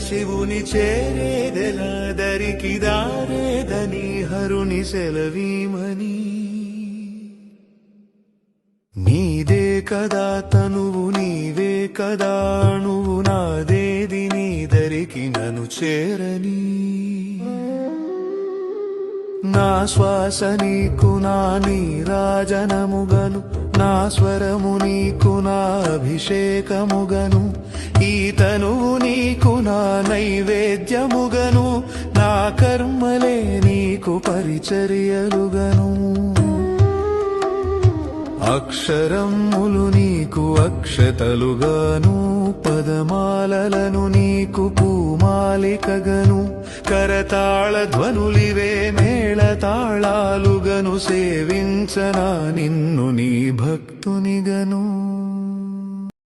శివుని చేరేదెలా దరికి దారేదని హరుని సెలవీమని నీదే కదా తనువు నీవే కదా నువ్వు నాదేది నీ దరికి నన్ను చేరని నా శ్వాస నీకు నా నీరాజనముగను నా స్వరము నీకు నా అభిషేకముగను ఈ తనువు నీకు నా నైవేద్యముగను నా కర్మలే నీకు పరిచర్యలుగను అక్షరములు నీకు అక్షతలుగాను పదమాలలను నీకు పూమాలికగను కరతాళ ధ్వనులివే మేళతాళాలుగను సేవించనా నిన్ను నీ భక్తునిగను